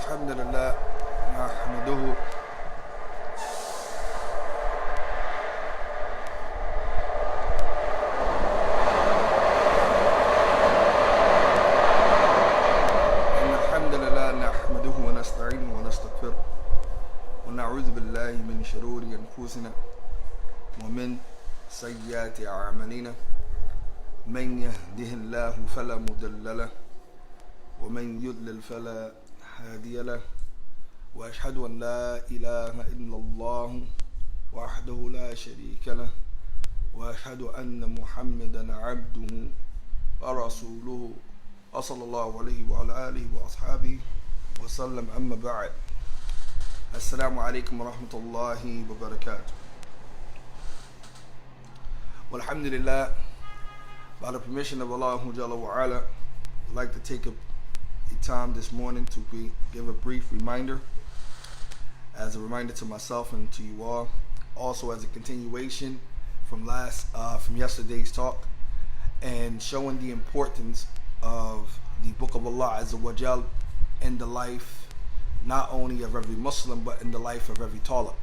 الحمد لله نحمده ونستعينه ونستغفره ونعوذ بالله من شرور أنفسنا ومن سيئات أعمالنا من يهده الله فلا مضل له ومن يضلل فلا هادي له وأشهد أن لا إله إلا الله وحده لا شريك له وأشهد أن محمدا عبده ورسوله وصلى الله عليه وعلى آله وأصحابه وسلم. أما بعد. Assalamu alaikum wa rahmatullahi wa barakatuh. Alhamdulillah, by the permission of Allah Jalla wa Ala, I'd like to take a time this morning to give a brief reminder, as a reminder to myself and to you all, also as a continuation from yesterday's talk, and showing the importance of the Book of Allah Azza wa Jal in the life not only of every Muslim but in the life of every talib.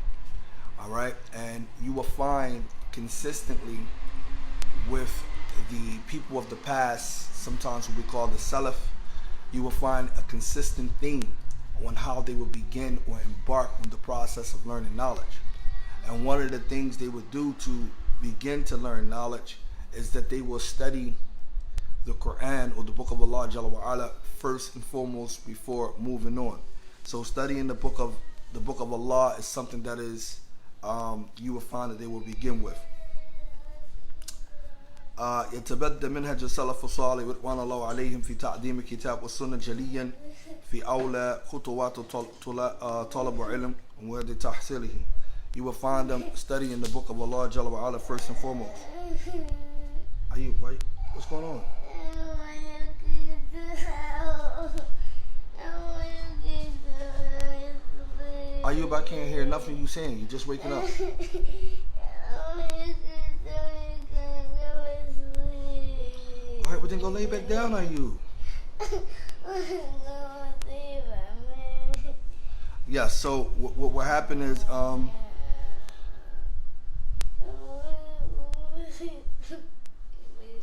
Alright, and you will find consistently with the people of the past, sometimes what we call the Salaf, you will find a consistent theme on how they would begin or embark on the process of learning knowledge. And one of the things they would do to begin to learn knowledge is that they will study the Quran or the Book of Allah Jalla wa Ala first and foremost before moving on. So studying the book of Allah is something that is you will find that they will begin with. يتبدى منهج السلف الصالح رضوان الله عليهم في تعظيم الكتاب والسنة جليا في أولى خطوات طلب علم وتحصيله. You will find them studying the book of Allah Jalla wa Ala first and foremost. What's going on? Ayub, I can't hear nothing you saying. You're just waking up. Alright, well then go lay back down, Ayub. Yeah, so what happened is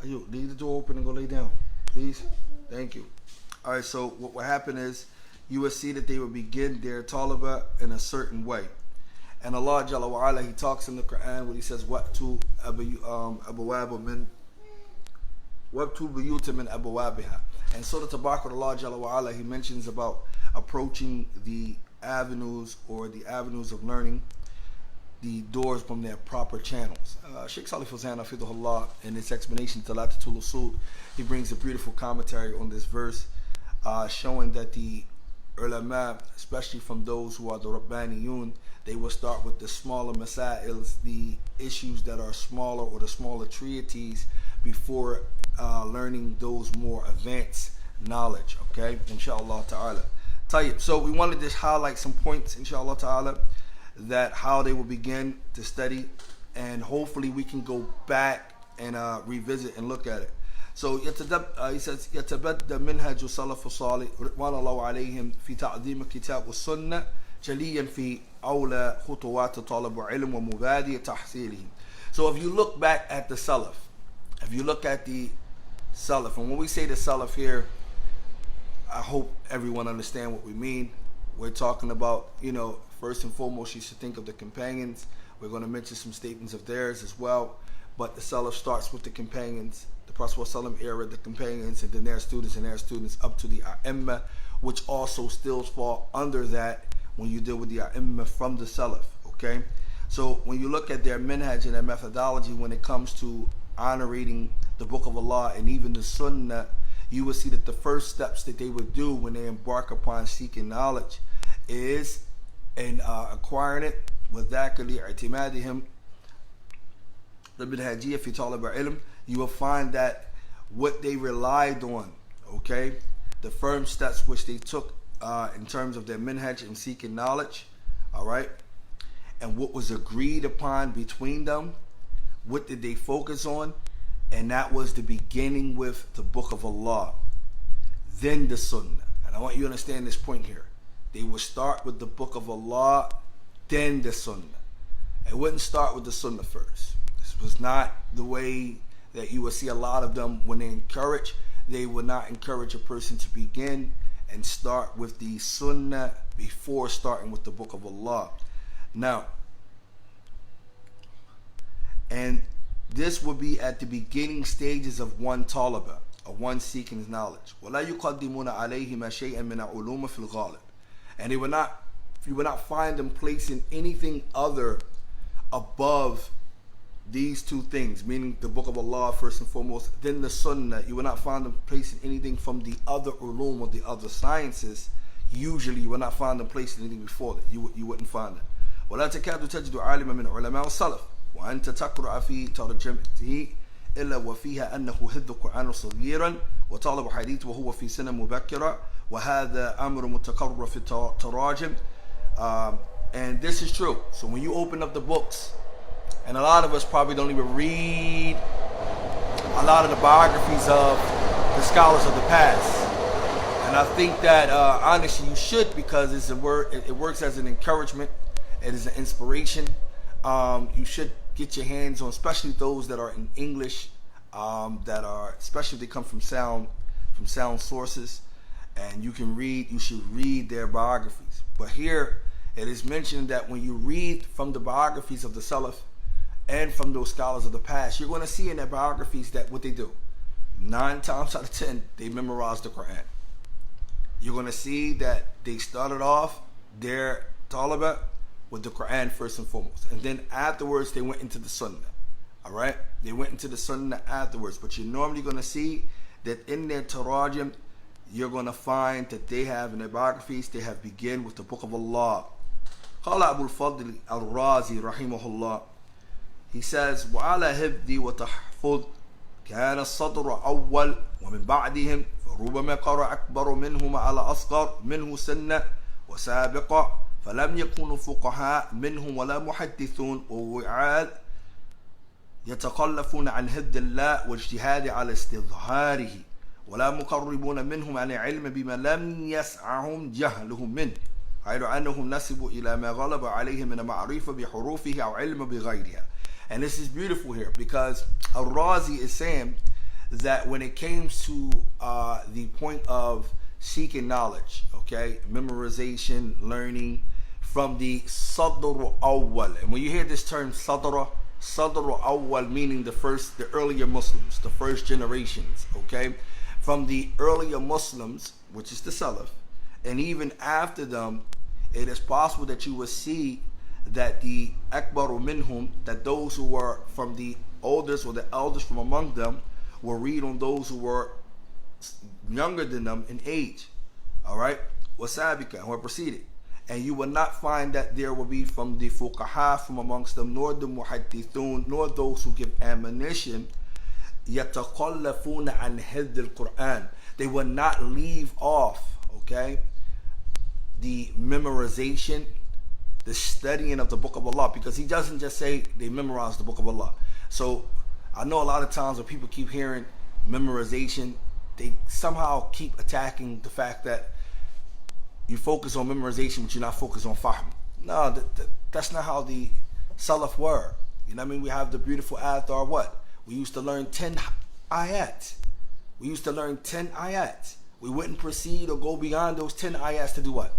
Ayub, leave the door open and go lay down, please. Thank you. Alright, so what happened is you will see that they will begin their talaba in a certain way. And Allah Jalla wa Ala, He talks in the Quran when He says, وَأْتُوا بُيُوتَ مِنْ أَبْوَابِهَا. And Surah Tabaqah, Allah Jalla wa Ala, He mentions about approaching the avenues or the avenues of learning, the doors from their proper channels. Sheikh Salih Fawzan Hafidhullah, in his explanation to Latatul Usul, he brings a beautiful commentary on this verse, showing that the ulama, especially from those who are the Rabbaniyun, they will start with the smaller masails, the issues that are smaller or the smaller treatises before learning those more advanced knowledge. Okay, inshallah ta'ala. Tayyib. So we wanted to highlight some points, inshallah ta'ala, that how they will begin to study, and hopefully we can go back and revisit and look at it. So he says يتبدى منهج السلف الصالح رضوان الله عليهم في تعظيم الكتاب والسنة جليا في أولى خطوات طلب علم ومبادئ تحصيله. So if you look back at the Salaf, if you look at the Salaf, and when we say the Salaf here, I hope everyone understand what we mean. We're talking about, first and foremost, you should think of the companions. We're going to mention some statements of theirs as well, but the Salaf starts with the companions, the Prophet ﷺ era, the companions, and then their students up to the A'imma, which also still fall under that when you deal with the A'imma from the Salaf. Okay, so when you look at their minhaj and their methodology when it comes to honoring the Book of Allah and even the Sunnah, you will see that the first steps that they would do when they embark upon seeking knowledge is in acquiring it with ذاك لاعتمادهم بالمنهجية في طلب العلم. You will find that what they relied on, okay, the firm steps which they took in terms of their minhaj and seeking knowledge, all right, and what was agreed upon between them, what did they focus on, and that was the beginning with the Book of Allah, then the Sunnah. And I want you to understand this point here. they would start with the book of Allah, then the Sunnah. It wouldn't start with the Sunnah first. This was not the way that you would see a lot of them when they encourage. They would not encourage a person to begin and start with the Sunnah before starting with the book of Allah. Now, and this would be at the beginning stages of one talaba, of one seeking knowledge. وَلَا يُقَدِّمُونَ عَلَيْهِمَا شَيْئًا مِنَ عُلُومٍ فِي الْغَالِبِ. And you would not find them placing anything other above these two things, meaning the book of Allah first and foremost, then the Sunnah. You will not find them placing anything from the other ulum or the other sciences. Usually you will not find them placing anything before that. You wouldn't find that. وَلَا تَكَادُ تَجِدُ عَالِمًا مِنْ عُلَمَاءِ السَّلَفِ وأنت تقرأ في ترجمته إلا وفيها أنه حفظ القرآن صغيرا وطالب حديث وهو في سنة مبكرة وهذا أمر متكرر في التراجم. And this is true. So when you open up the books, and a lot of us probably don't even read a lot of the biographies of the scholars of the past. And I think that honestly you should, because it's a word, it works as an encouragement, it is an inspiration. You should get your hands on, especially those that are in English, that are, especially if they come from sound sources, and you should read their biographies. But here it is mentioned that when you read from the biographies of the Salaf and from those scholars of the past, you're going to see in their biographies that what they do, 9 times out of 10, they memorize the Quran. You're going to see that they started off their talaba with the Quran first and foremost, and then afterwards they went into the Sunnah. All right, they went into the Sunnah afterwards. But you're normally going to see that in their tarajim, you're going to find that they have in their biographies, they have begin with the book of Allah. قال أبو الفضل الرازي رحمه الله, he says, وعلى هبدي وتحفظ كان الصدر أول ومن بعدهم فربما قرأ أكبر منهما على أصغر منه سنة وسابقة فلم يكونوا فقهاء منهم ولا محدثون ووعاد يتخلفون عن هد الله واجتهاد على استظهاره ولا مقربون منهم عن علم بما لم يسعهم جهلهم منه غير أنهم نسبوا إلى ما غلب عليهم من معرفة بحروفه أو علم بغيرها. And this is beautiful here, because Al-Razi is saying that when it came to the point of seeking knowledge, okay, memorization, learning from the Sadr Awwal. And when you hear this term Sadr Awwal, meaning the earlier Muslims, the first generations, okay, from the earlier Muslims, which is the Salaf, and even after them, it is possible that you will see that the Akbaru Minhum, that those who were from the oldest or the eldest from among them, will read on those who were younger than them in age. All right, wasabika, who are preceded, and you will not find that there will be from the fuqaha from amongst them, nor the muhaddithun, nor those who give admonition. يتخلفون عن حفظ القرآن. They will not leave off, okay, the memorization, the studying of the book of Allah, because he doesn't just say they memorize the book of Allah. So I know a lot of times when people keep hearing memorization, they somehow keep attacking the fact that you focus on memorization but you're not focused on fahm. No, that's not how the Salaf were. You know what I mean? We have the beautiful athar, what? We used to learn 10 ayats. We used to learn 10 ayats. We wouldn't proceed or go beyond those 10 ayats to do what?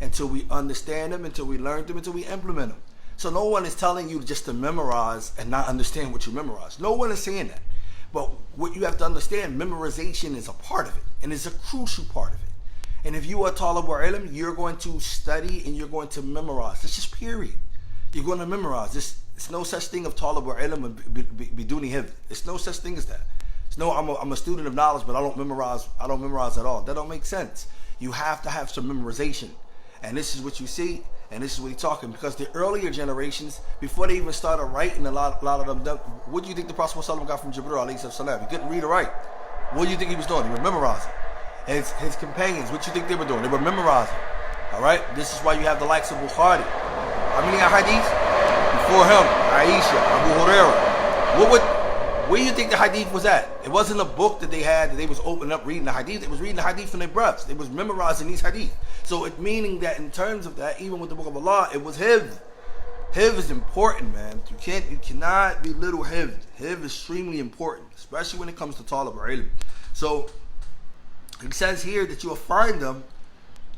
Until we understand them, until we learn them, until we implement them. So no one is telling you just to memorize and not understand what you memorize. No one is saying that. But what you have to understand, memorization is a part of it, and it's a crucial part of it. And if you are talib or ilm, you're going to study and you're going to memorize. It's just period. You're going to memorize. It's no such thing of talib or ilm and biduni hifz. It's no such thing as that. It's no, I'm a student of knowledge, but I don't memorize at all. That don't make sense. You have to have some memorization. And this is what you see, and this is what he's talking, because the earlier generations, before they even started writing, a lot of them, what do you think the Prophet ﷺ got from Jibreel alayhi salam? He couldn't read or write. What do you think he was doing? He was memorizing. His companions, what do you think they were doing? They were memorizing. All right? This is why you have the likes of Bukhari. How many hadith? Before him, Aisha, Abu Hurairah. Where do you think the hadith was at? It wasn't a book that they had that they was opening up reading the hadith. They was reading the hadith from their brothers. They was memorizing these hadith. So it meaning that in terms of that, even with the book of Allah, it was hifz. Hifz is important, man. You cannot belittle hifz. Hifz is extremely important, especially when it comes to talib ilm. So it says here that you will find them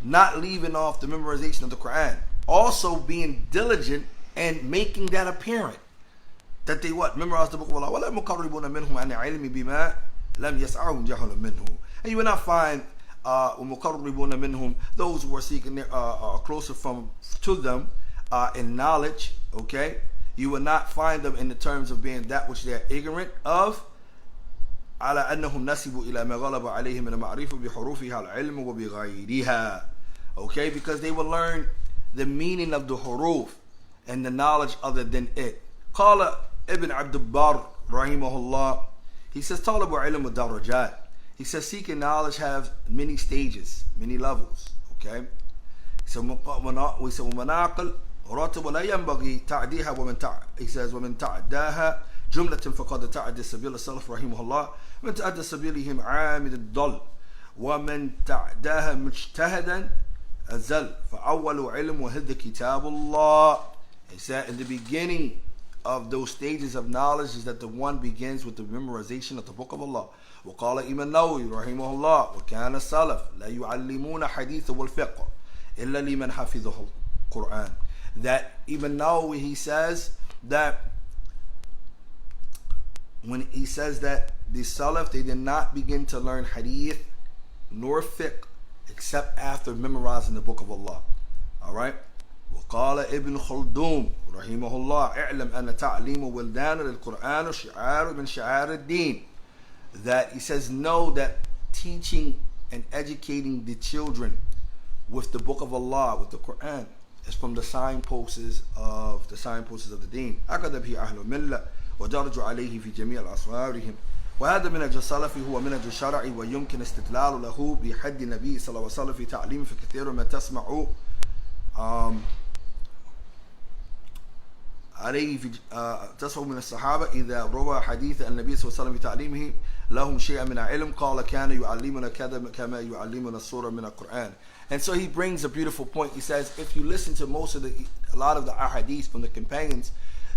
not leaving off the memorization of the Quran. Also being diligent and making that apparent. That they what? Memorize the book of Allah. وَلَا مُقَرِّبُونَ مِنْهُمْ عَنِ عِلْمِ بِمَا لَمْ يَسْعَهُمْ جَهْلٌ مِنْهُ. And you will not find وَمُقَرِّبُونَ مِنْهُمْ, those who are seeking their, closer to them in knowledge, okay? You will not find them in the terms of being that which they are ignorant of. على أنهم نسبوا إلى ما غلب عليهم من المعرفة بحروفها العلم وبغيرها. Okay, because they will learn the meaning of the huruf and the knowledge other than it. قال Ibn Abdul Barr rahimahullah, he says طالب علم الدرجات. He says seeking knowledge have many stages, many levels. Okay, so we say ومناقل راتب ولا ينبغي تعديها he says ومن تعداها جملة فقد تعدى سبيل السلف رحمه الله من تعدى سبيلهم عامل الضل ومن تعداها مجتهدا أزل فأول علم وهذا كتاب الله. He said in the beginning of those stages of knowledge is that the one begins with the memorization of the book of Allah. وقال إمام النووي رحمه الله وكان السلف لا يعلمون حديث والفقه إلا لمن حفظه القرآن. That Ibn Nawawi, he says that when he says that the Salaf, they did not begin to learn hadith nor fiqh except after memorizing the book of Allah. Alright? وقال ابن خلدون رحمه الله اعلم أن تعليم ولدان للقرآن شعار من شعار الدين. That he says, know that teaching and educating the children with the book of Allah, with the Quran, is from the signposts of the deen. أكد به أهل الملة ودرج عليه في جميع الأسرارهم. وهذا منهج السلف هو منهج الشرع ويمكن استدلال له بحد النبي صلى الله عليه وسلم في تعليم في كثير ما تسمع عليه في تسمع من الصحابة إذا روى حديث النبي صلى الله عليه وسلم في تعليمه لهم شيئا من العلم قال كان يعلمنا كذا كما يعلمنا السورة من القرآن. And so he brings a beautiful point. He says if you listen to a lot of the ahadith from the companions,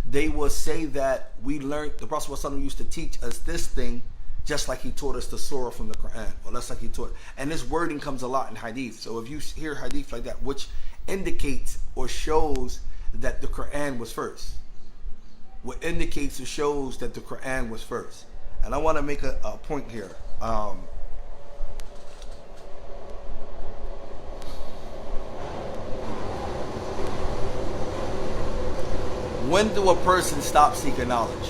they will say that we learned, the Prophet ﷺ used to teach us this thing just like he taught us the surah from the Quran, or just like he taught. And this wording comes a lot in hadith. So if you hear hadith like that, which indicates or shows that the Quran was first, what indicates or shows that the Quran was first. And I want to make a point here. When do a person stop seeking knowledge?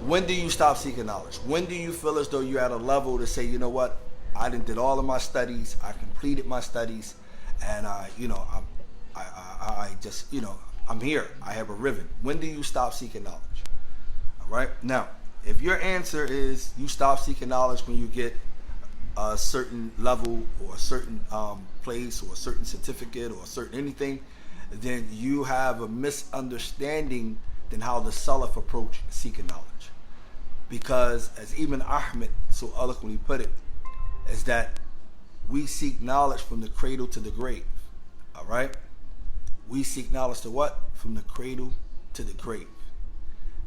When do you stop seeking knowledge? When do you feel as though you're at a level to say, you know what, I did all of my studies, I completed my studies, and I'm here, I have a ribbon. When do you stop seeking knowledge? All right. Now, if your answer is you stop seeking knowledge when you get a certain level or a certain place or a certain certificate or a certain anything, then you have a misunderstanding than how the Salaf approach seeking knowledge. Because as Ibn Ahmed so eloquently put it, is that we seek knowledge from the cradle to the grave. All right? We seek knowledge to what? From the cradle to the grave.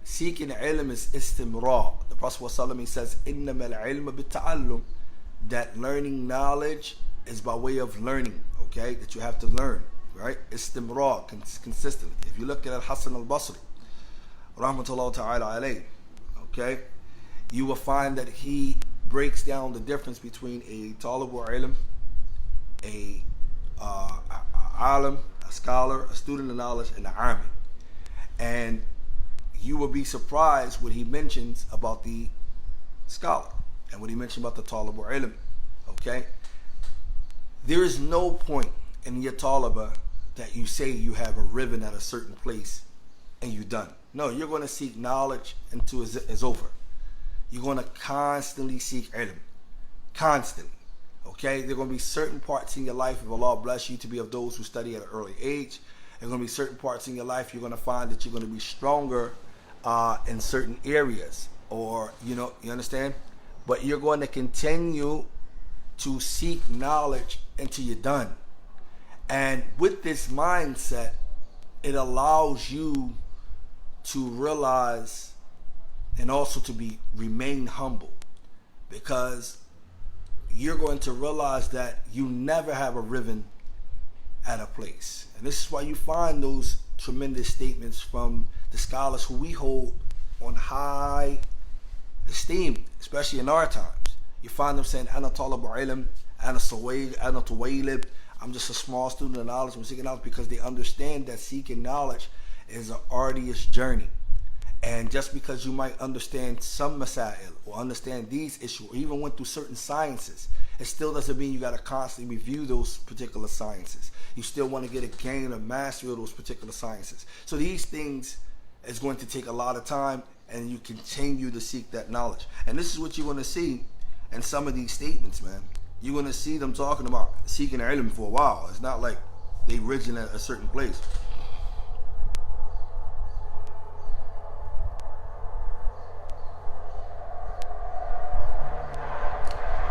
Seeking ilm is istimrar. The Prophet ﷺ says, إِنَّمَا الْعِلْمَ بِالتَّعَلُّمِ, that learning knowledge is by way of learning, okay? That you have to learn, right? Istimrar, consistently. If you look at Al-Hasan al-Basri, rahmatullahi ta'ala alayhi, okay? You will find that he breaks down the difference between a talibul ilm, a alim, a scholar, a student of knowledge, and an army. And you will be surprised what he mentions about the scholar and what he mentioned about the talibul ilm. Okay? There is no point in your talibah that you say you have a ribbon at a certain place and you're done. No, you're going to seek knowledge until it's over. You're going to constantly seek ilm. Constantly. Okay? There are going to be certain parts in your life, if Allah bless you to be of those who study at an early age, there are going to be certain parts in your life you're going to find that you're going to be stronger in certain areas, or you understand. But you're going to continue to seek knowledge until you're done. And with this mindset, it allows you to realize and also to remain humble, because you're going to realize that you never have arriven at a place. And this is why you find those tremendous statements from the scholars who we hold on high esteem, especially in our times. You find them saying, "Ana talabu ilm, ana tuwaylib." I'm just a small student of knowledge. I'm seeking knowledge, because they understand that seeking knowledge is an arduous journey. And just because you might understand some masail or understand these issues, or even went through certain sciences, it still doesn't mean you got to constantly review those particular sciences. You still want to get a gain of mastery of those particular sciences. So these things is going to take a lot of time, and you continue to seek that knowledge. And this is what you're going to see in some of these statements, man. You're going to see them talking about seeking ilm for a while. It's not like they originate at a certain place.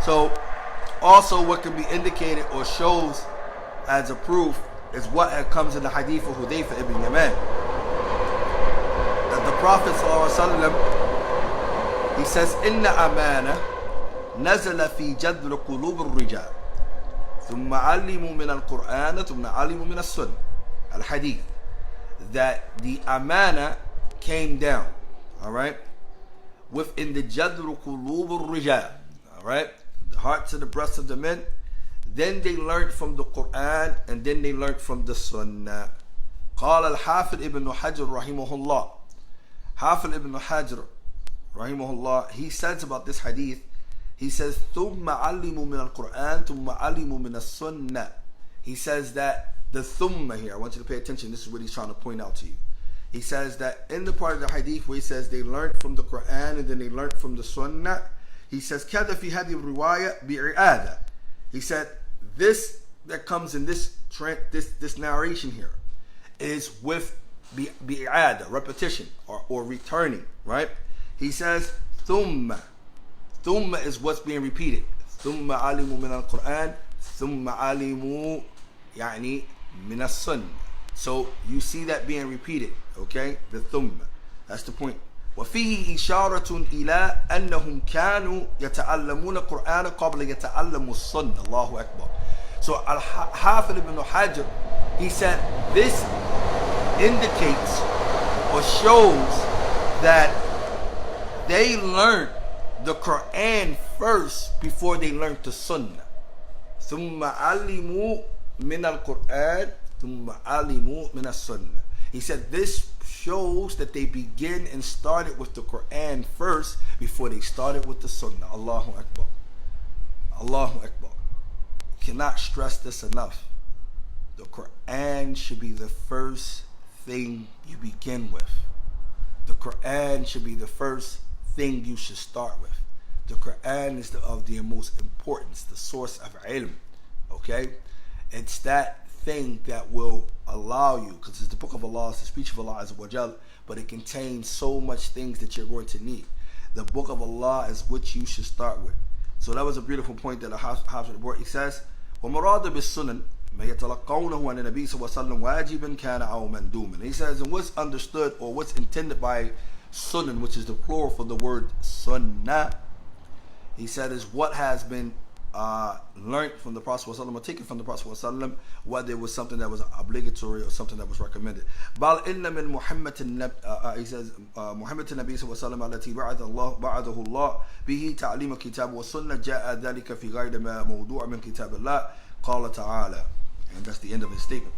So also what can be indicated or shows as a proof is what comes in the hadith of Hudayfa ibn Yaman. That the Prophet ﷺ, he says, "Inna amana nazala fi jadr qulub al-rijal thumma alimu min al-Qur'an thumma alimu min as-sunnah." Al-hadith, that the amana came down, all right, within the jadr qulub al-rijal, all right, the hearts and the breasts of the men. Then they learned from the Quran, and then they learned from the Sunnah. قال الحافظ ابن حجر رحمه الله. Hafid ibn Hajar rahimahullah, he says about this hadith, he says, ثُمَّ عَلِّمُوا مِنَ الْقُرْآنِ ثُمَّ عَلِّمُوا مِنَ السُّنَّةِ. He says that the thumma here, I want you to pay attention, this is what he's trying to point out to you. He says that in the part of the hadith where he says they learned from the Quran and then they learned from the Sunnah, he says, كَذَا فِي هَذِهِ الرِّوَايَةِ بِعِعَادَةِ. He said, this that comes in this narration here is with bi'ada, repetition or returning, right? He says thumma is what's being repeated. Thumma alimu min al-Quran, thumma alimu yani min as-sunnah. So you see that being repeated, okay? The thumma, that's the point. وفيه إشارة إلى أنهم كانوا يتعلمون القرآن قبل يتعلموا السنة. الله أكبر. So Al-Hafid ibn Hajar, he said this indicates or shows that they learned the Quran first before they learned the Sunnah. ثم علموا من القرآن ثم علموا من السنة. He said this shows that they begin and started with the Quran first before they started with the Sunnah. Allahu Akbar. Allahu Akbar. Cannot stress this enough. The Quran should be the first thing you begin with. The Quran should be the first thing you should start with. The Quran is of the most importance, the source of ilm. Okay? It's that thing that will allow you, because it's the book of Allah, it's the speech of Allah Azza wa Jal, but it contains so much things that you're going to need. The book of Allah is what you should start with. So that was a beautiful point that Hafid brought. He says, وَمُرَادَ بِالسُّنَنِ مَا يَتَلَقَّوْنَهُ عَنِ النَّبِيِّ صَلَّى اللَّهُ عَلَيْهِ وَسَلَّمَ وَاجِبًا كَانَ أَوْ مَنْدُومًا. He says, and what's understood or what's intended by sunan, which is the plural for the word sunnah, he said is what has been learned from the Prophet ﷺ, or taken from the Prophet ﷺ, whether it was something that was obligatory or something that was recommended. بَلْ إِنَّ مِنْ مُحَمَّةِ he says مُحَمَّةِ النَّبِيِّ صلى الله عليه وسلم التي بعثه الله به تعليم الكتاب والسنة جاء ذلك في غير ما موضوع من كتاب الله قال تعالى. And that's the end of his statement.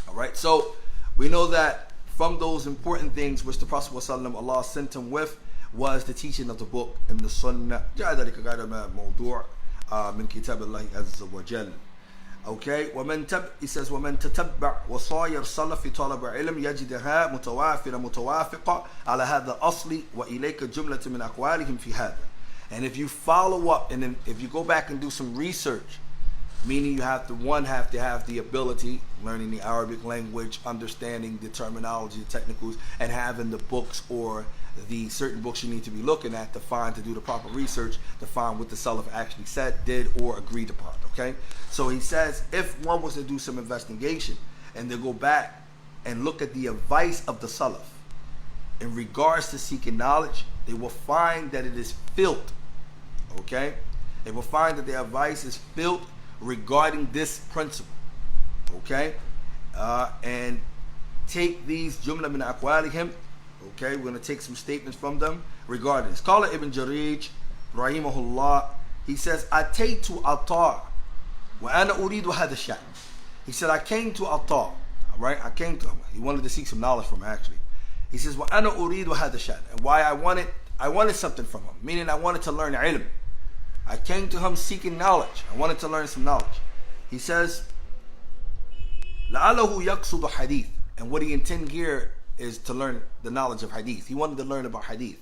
Alright, so we know that from those important things which the Prophet ﷺ, Allah sent him with, was the teaching of the book and the Sunnah. جاء ذلك غير ما موضوع من كتاب الله عز وجل. Okay, he says ومن تتبع وصايا السلف في طلب علم يجدها متوافقة على هذا الأصل وإليك جملة من أقوالهم في هذا. And if you follow up and then if you go back and do some research Meaning you have to have the ability, learning the Arabic language, understanding the terminology, the technicals, and having the books or the certain books you need to be looking at to do the proper research to find what the Salaf actually said, did, or agreed upon. Okay? So he says if one was to do some investigation and they go back and look at the advice of the Salaf in regards to seeking knowledge, they will find that it is filth. Okay? They will find that their advice is filth regarding this principle. Okay? And take these jumla min aqwalihim. Okay, we're going to take some statements from them regarding this. Qala Ibn Jarij rahimahullah, he says, Ataytu Ata wa ana uridu hada shan. He said, I came to Ata. All right, I came to him. He wanted to seek some knowledge from him, actually. He says, wa ana uridu hada shan. And why I wanted something from him, meaning I wanted to learn ilm. I came to him seeking knowledge. I wanted to learn some knowledge. He says, لَعَلَهُ يَقْصُدُ hadith. And what he intended here is to learn the knowledge of hadith. He wanted to learn about hadith.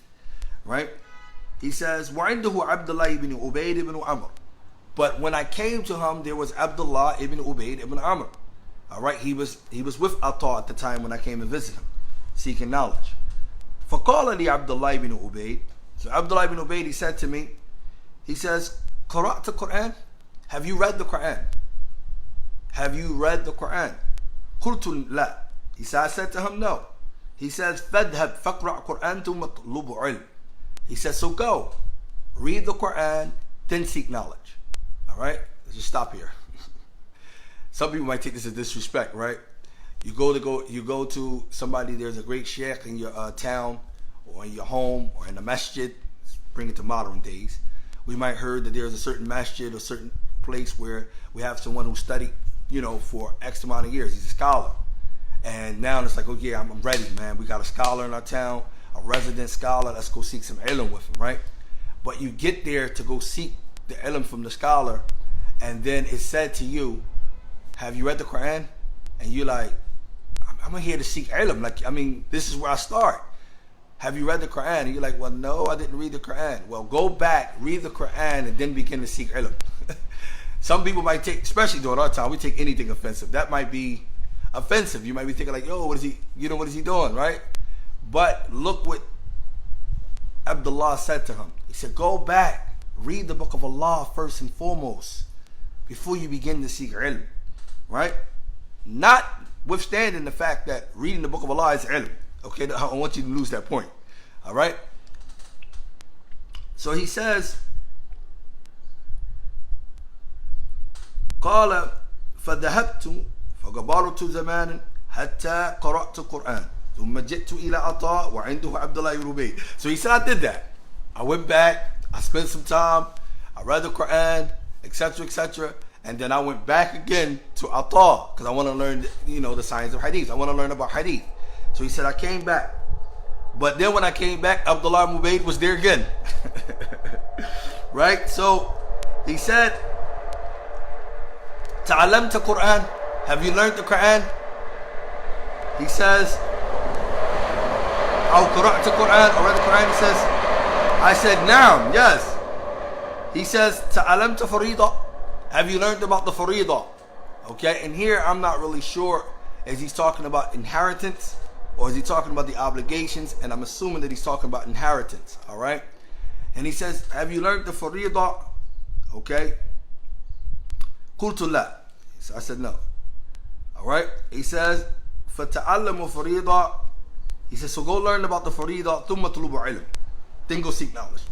Right? He says, وَعِنْدَهُ Abdullah ibn Ubayd ibn Amr. But when I came to him, there was Abdullah ibn Ubayd ibn Amr. All right? He was with Ata at the time when I came to visit him, seeking knowledge. فَقَالَ لِي Abdullah ibn Ubayd. So Abdullah ibn Ubayd, he said to me, he says, قرأت القرآن? Have you read the Quran? Have you read the Quran? قلت لا. He said, I said to him, no. He says, فَذْهَبْ فَقْرَأْ قُرْآنْ ثُمَّ طُلُبُ عِلْمٍ. He says, so go, read the Quran, then seek knowledge. All right? Let's just stop here. Some people might take this as disrespect, right? You go to somebody, there's a great sheikh in your town or in your home or in a masjid. Let's bring it to modern days. We might heard that there's a certain masjid or certain place where we have someone who studied, for X amount of years. He's a scholar. And now it's like, oh yeah, I'm ready, man. We got a scholar in our town, a resident scholar. Let's go seek some ilm with him, right? But you get there to go seek the ilm from the scholar, and then it's said to you, have you read the Quran? And you're like, I'm here to seek ilm. This is where I start. Have you read the Quran? And you're like, well, no, I didn't read the Quran. Well, go back, read the Quran, and then begin to seek ilm. Some people might take, especially during our time, we take anything offensive. That might be offensive. You might be thinking like, yo, what is he doing, right? But look what Abdullah said to him. He said, go back, read the book of Allah first and foremost before you begin to seek ilm, right? Notwithstanding the fact that reading the book of Allah is ilm. Okay, I don't want you to lose that point. All right? So he says, قال فذهبت فقبلت زمانا حتى قرأت القرآن ثم جئت إلى عطاء وعنده عبد الله بن أبي. So he said, I did that. I went back, I spent some time, I read the Quran, etc., etc., and then I went back again to Ata because I want to learn, the science of hadith. I want to learn about hadith. So he said, I came back. But then when I came back, Abdullah ibn Ubayd was there again. Right? So he said, تعلمت Quran? Have you learned the Quran? He says, أو قرأت Quran? Or read the Quran? He says, I said, نعم, yes. He says, تعلمت فريضة? Have you learned about the Faridah? Okay, and here I'm not really sure, is he's talking about inheritance or is he talking about the obligations? And I'm assuming that he's talking about inheritance, all right? And he says, have you learned the Faridah? Okay. قلت لا. So I said no. All right. He says, فَتَعَلَّمُ فَرِيضًا. He says, so go learn about the Faridah. ثُمَّ طُلُبُ عِلْمٍ. Then go seek knowledge.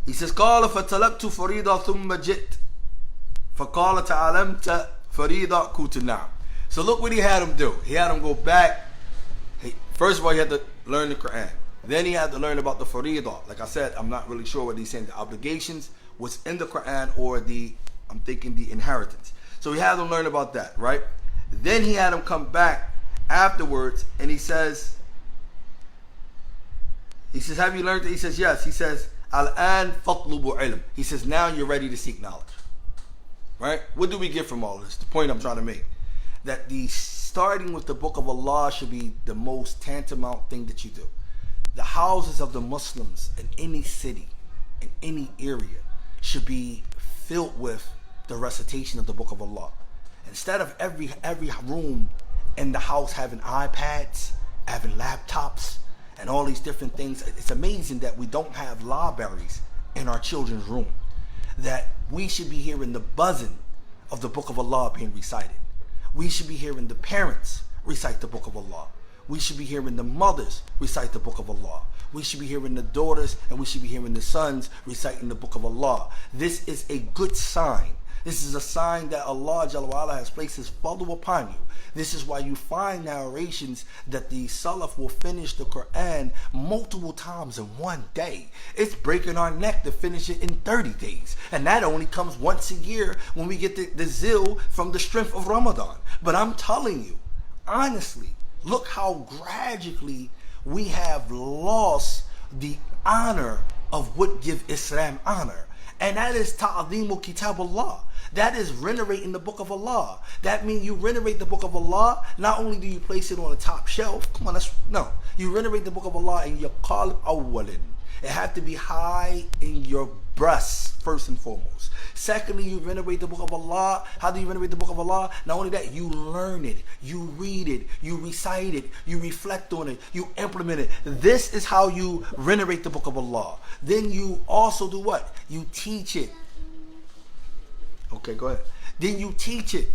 He says, قال فتلقت فريضة ثم جئت فقال تعلمت فريضة قلت نعم. So look what he had him do. He had him go back. First of all, he had to learn the Quran. Then he had to learn about the Faridah. Like I said, I'm not really sure what he's saying. The obligations was in the Quran or the inheritance. So he had him learn about that, right? Then he had him come back afterwards and he says, have you learned it? He says, yes. He says, Al-an fatlubu ilm. He says, now you're ready to seek knowledge. Right? What do we get from all this? The point I'm trying to make. That the starting with the book of Allah should be the most tantamount thing that you do. The houses of the Muslims in any city, in any area, should be filled with the recitation of the Book of Allah. Instead of every room in the house having iPads, having laptops, and all these different things, it's amazing that we don't have libraries in our children's room. That we should be hearing the buzzing of the Book of Allah being recited. We should be hearing the parents recite the Book of Allah. We should be hearing the mothers recite the Book of Allah. We should be hearing the daughters and we should be hearing the sons reciting the Book of Allah. This is a good sign. This is a sign that Allah Jalla wa Ala has placed His fadl upon you. This is why you find narrations that the Salaf will finish the Quran multiple times in one day. It's breaking our neck to finish it in 30 days. And that only comes once a year when we get the zeal from the strength of Ramadan. But I'm telling you, honestly, look how gradually we have lost the honor of what give Islam honor. And that is ta'zimu kitab Allah. That is renovating the Book of Allah. That means you renovate the Book of Allah. Not only do you place it on the top shelf. Come on, no. You renovate the Book of Allah in your qalb awwalin. It has to be high in your breast, first and foremost. Secondly, you renovate the Book of Allah. How do you renovate the Book of Allah? Not only that, you learn it, you read it, you recite it, you reflect on it, you implement it. This is how you renovate the Book of Allah. Then you also do what? You teach it. Okay, go ahead. Then you teach it.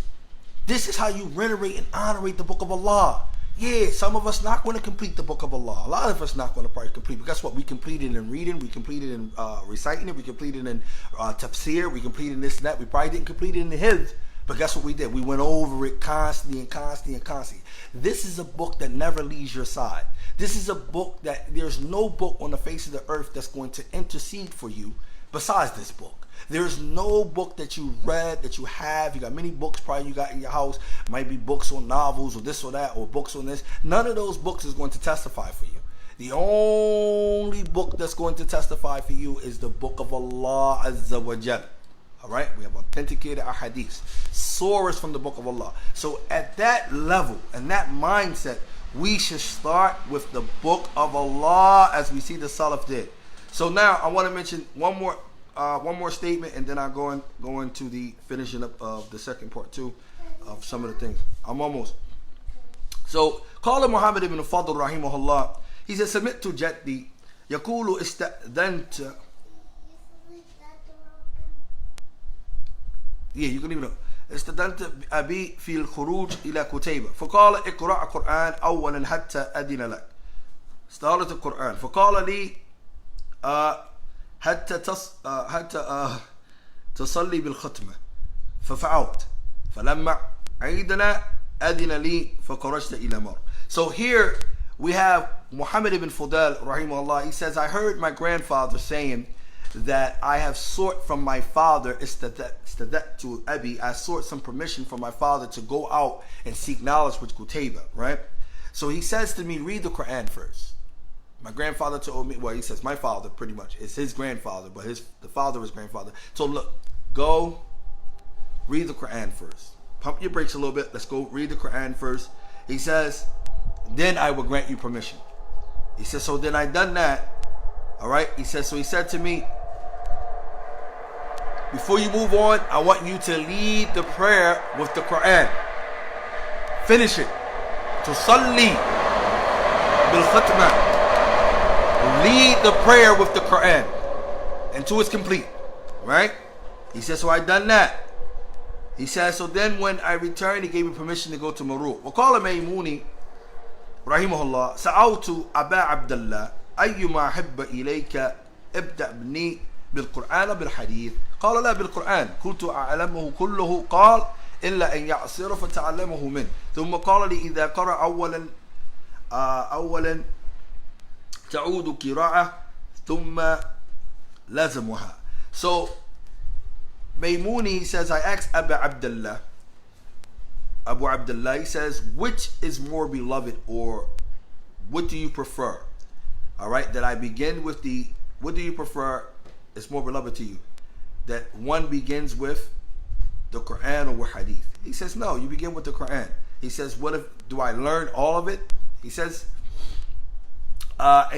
This is how you renovate and honorate the Book of Allah. Yeah, some of us not going to complete the Book of Allah. A lot of us not going to probably complete. But guess what? We completed in reading. We completed in reciting it. We completed in tafsir. We completed in this and that. We probably didn't complete it in the hifz. But guess what we did? We went over it constantly and constantly and constantly. This is a book that never leaves your side. This is a book that there's no book on the face of the earth that's going to intercede for you besides this book. There's no book that you read, that you have. You got many books probably you got in your house. Might be books on novels or this or that or books on this. None of those books is going to testify for you. The only book that's going to testify for you is the Book of Allah Azza wa Jal. Alright? We have authenticated ahadith. Surahs from the Book of Allah. So at that level and that mindset, we should start with the Book of Allah as we see the Salaf did. So now I want to mention one more statement, and then I'll go into the finishing up of the second part too of some of the things. I'm almost. So, قال Muhammad ibn Fadl rahimahullah. He says, سمعت جدي يقول استأذنت. Yeah, you can even know. استأذنت أبي في الخروج إلى كتيبة فقال اقرأ القرآن أولا حتى أذن لك. استهلت القرآن فقال لي حتى تصلي بالختمة ففعلت فلما عيدنا أذن لي فخرجت إلى مر. So here we have Muhammad ibn Fudal rahimahullah. He says, I heard my grandfather saying that I have sought from my father to Abi. I sought some permission from my father to go out and seek knowledge with Qutayba, right? So he says to me, read the Quran first. My grandfather told me, well, he says my father pretty much. It's his grandfather, but the father of his grandfather. So look, go read the Quran first. Pump your brakes a little bit. Let's go read the Quran first. He says, then I will grant you permission. He says, so then I done that. All right. He says, so he said to me, before you move on, I want you to lead the prayer with the Quran. Finish it. Tusalli bil khatmah. Lead the prayer with the Quran until it's complete, right? He says, so I done that. He says, so then when I returned, he gave me permission to go to Marur. وقال ميموني رحمه الله سألت أبا عبد الله أيما أحب إليك ابدأ بني بالقرآن بالحديث قال لا بالقرآن قلت أعلمه كله قال إلا أن يعصر فتعلمه منه ثم قال لي إذا قرأ أولا تعود قراءة ثم لازمها. So Maymuni says, I asked Abu Abdullah, he says, which is more beloved, or what do you prefer? All right, that I begin with what do you prefer is more beloved to you? That one begins with the Quran or with Hadith? He says, no, you begin with the Quran. He says, what if, do I learn all of it? He says, whatever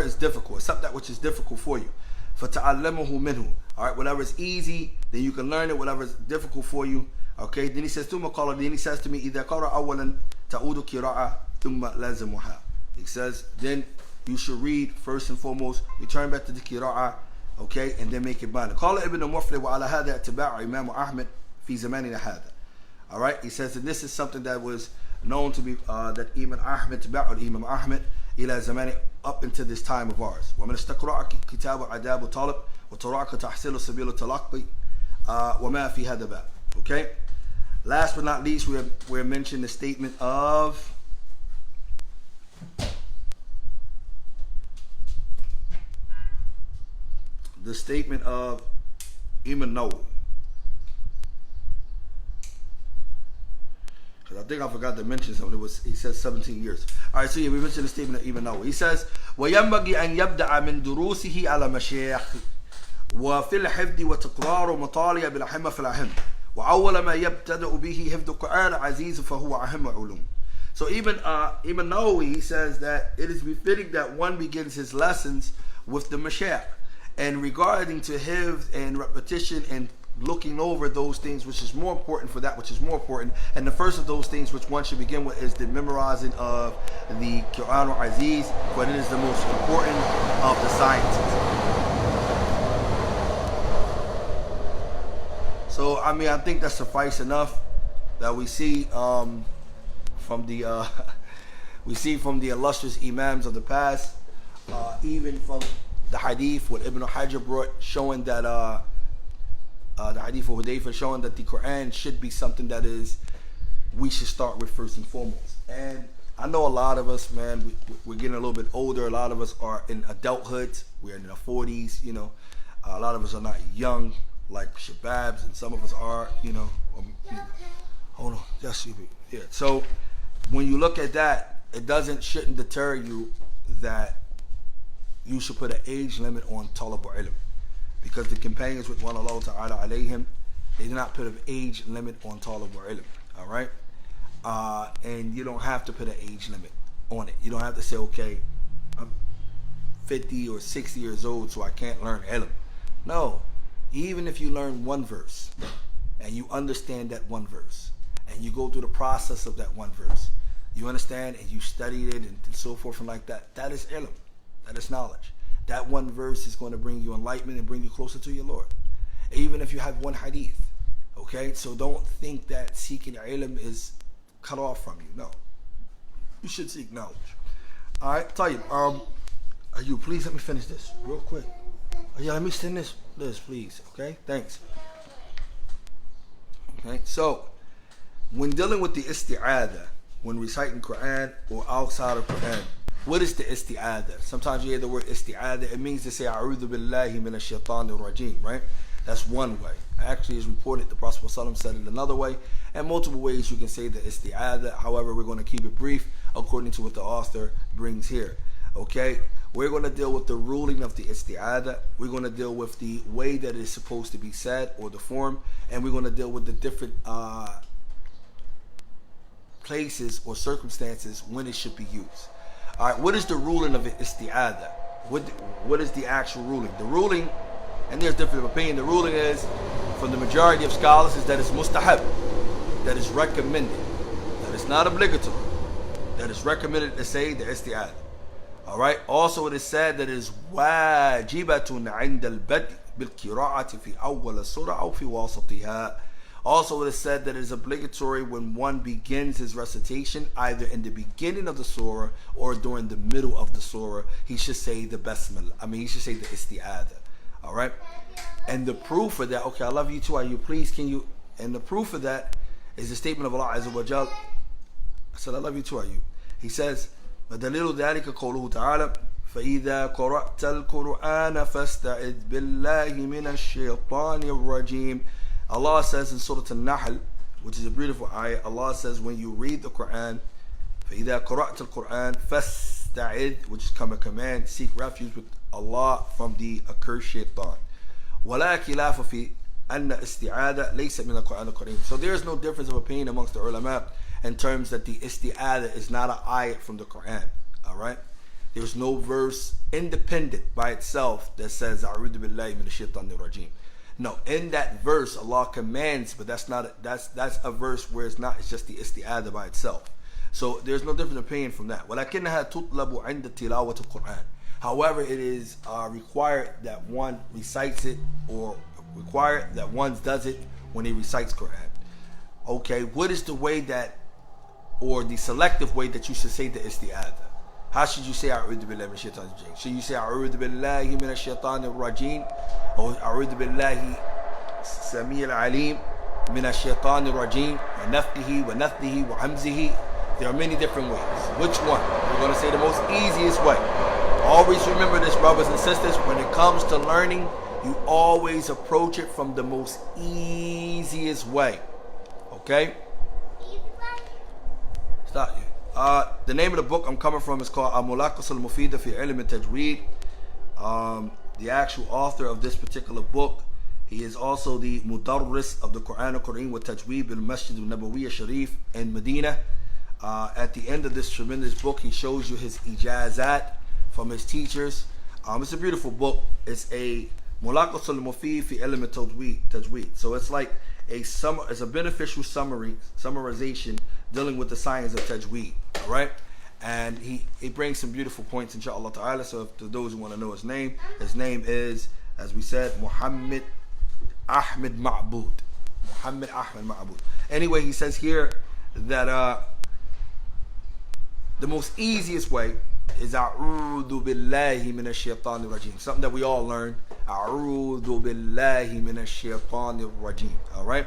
is difficult, except that which is difficult for you. فَتَعَلَّمُهُ مِنْهُ. All right, whatever is easy, then you can learn it. Whatever is difficult for you, okay. Then he says, ثم قال, then he says to me, إذا قرأ أولا تعود قراءة ثم لازمها. He says, then you should read first and foremost, return back to the qira'ah, okay, and then make it bana. قال ابن مفلح وعلى هذا اتباع إمام أحمد في زماننا هذا. All right, he says that this is something that was known to be that Imam Ahmed تبع Imam Ahmed إلى زمان, up into this time of ours. ومن استقرأ كتاب عذاب طالب وتراك تحصيل سبيل التلقي وما في هذا باب. Okay, last but not least, we're mentioning the statement of Imam Nawawi. I think I forgot to mention something. He says 17 years. All right, so yeah, we mentioned the statement of Imam Nawawi. He says, وَيَنْبَغِي أَنْ يَبْدَأَ مِنْ دُرُوسِهِ عَلَى مَشَيْخِ وَفِي الْحِفْظِ وَتَقْرَارُ مَطَالِيَ بِالْحِمَّةِ فِي الْأَهِمِّ وَأَوَّلَ مَا يَبْتَدَأُ بِهِ حِفْظُ القُرْآنِ عَزِيزٌ فَهُوَ أَهَمُّ عُلُومٍ. So even Imam Nawawi, he says that it is befitting that one begins his lessons with the mashayikh, and regarding to hifz and repetition and looking over those things which is more important for that which is more important. And the first of those things which one should begin with is the memorizing of the Quran al-Aziz, but it is the most important of the sciences. So I mean, I think that suffice enough that we see from the illustrious imams of the past, even from the hadith what Ibn Hajar brought, showing that the hadith of Hudayfa, showing that the Quran should be something that we should start with first and foremost. And I know a lot of us, man, we're getting a little bit older. A lot of us are in adulthood. We're in our 40s, you know. A lot of us are not young like shababs, and some of us are, you know. Hold on, yes, yeah. So when you look at that, it shouldn't deter you that you should put an age limit on talab ilm, because the companions with one Allah Ta'ala alayhim, they did not put an age limit on talab ilm. All right, and you don't have to put an age limit on it. You don't have to say, okay, I'm 50 or 60 years old, so I can't learn ilm. No, even if you learn one verse and you understand that one verse and you go through the process of that one verse, you understand and you studied it and so forth and like that, that is ilm, that is knowledge. That one verse is going to bring you enlightenment and bring you closer to your Lord, even if you have one hadith. Okay, so don't think that seeking ilm is cut off from you. No, you should seek knowledge. All right, Tayyib, you please let me finish this real quick. Yeah, let me send this please. Okay, thanks. Okay, so when dealing with the isti'adah, when reciting Quran or outside of Quran, what is the isti'adah? Sometimes you hear the word isti'adah, it means to say a'udhu billahi minash shaitanir rajim, right? That's one way. Actually, it's reported the Prophet ﷺ said it another way, and multiple ways you can say the isti'adah. However, we're going to keep it brief according to what the author brings here. Okay, we're going to deal with the ruling of the isti'adah. We're going to deal with the way that it's supposed to be said, or the form, and we're going to deal with the different places or circumstances when it should be used. All right, what is the ruling of isti'adah? What is the actual ruling? The ruling, and there's different opinion, the ruling is, from the majority of scholars, is that it's mustahab, that is recommended, that it's not obligatory, that it's recommended to say the isti'adah. All right, also it is said that it is wajibatun 'inda al-bad' bil-qira'ati fi awwal as-surah aw fi wasatiha. Also it is said that it is obligatory when one begins his recitation, either in the beginning of the surah or during the middle of the surah, he should say the basmalah. He should say the isti'adah. All right, and the proof of that, okay, I love you too, are you, please can you, and the proof of that is the statement of Allah Azza wa Jal. I said I love you too, are you? He says, وَدَلِيلُ ذَلِكَ قَوْلُهُ تَعَالَى فَإِذَا قَرَأْتَ الْقُرْآنَ فَاسْتَعِذْ بِاللَّهِ مِنَ الشَّيْطَانِ الرَّجِيمِ. Allah says in Surah An-Nahl, which is a beautiful ayah, Allah says when you read the Quran, فَإِذَا قَرَأْتَ الْقُرْآنَ فَاسْتَعِذْ, which is come a command, seek refuge with Allah from the accursed shaitan. وَلَا خِلَافَ فِي أَنَّ إِسْتِعَاذَ لَيْسَ مِنَ الْقُرْآنِ الْكَرِيمِ. So there is no difference of opinion amongst the ulama in terms that the isti'adah is not an ayat from the Quran. All right, There's no verse independent by itself that says A'udhu billahi minash shaitanir rajim. No, in that verse Allah commands, but that's a verse where it's just the isti'adah by itself. So there's no different opinion from that. وَلَكِنَّهَا تُطْلَبُ عِنْدَ تِلَاوَةِ الْقُرْآنِ. However, it is required that one recites it, or required that one does it when he recites Quran. Okay, what is the way that, or the selective way that you should say the isti'adah? How should you say A'udhu billahi minash shaitanir rajim? Should you say A'udhu billahi minash shaitanir rajim, or A'udhu billahi Sami al-Alim minash shaitanir rajim, wa nafthihi wa nafthihi wa hamzihi? There are many different ways. Which one? We're going to say the most easiest way. Always remember this, brothers and sisters. When it comes to learning, you always approach it from the most easiest way. Okay? Stop you. The name of the book I'm coming from is called Al-Mulaqas Al-Mufida fi Ilm Al-Tajweed. The actual author of this particular book, he is also the Mudarris of the Quran al-Quran wa Tajweed bil Masjid al-Nabawiyya Sharif in Medina. At the end of this tremendous book, he shows you his ijazat from his teachers. It's a beautiful book. It's a Mulaqas al-Mufid fi Ilm Al-Tajweed. So it's like it's a beneficial summarization dealing with the science of Tajweed. All right, and he brings some beautiful points, inshallah ta'ala. So if to those who want to know his name is, as we said, Muhammad Ahmed Ma'bud. Muhammad Ahmed Ma'bud. Anyway, he says here that the most easiest way is A'udhu billahi minash shaitanir rajim. Something that we all learn. A'udhu billahi minash shaitanir rajim. All right.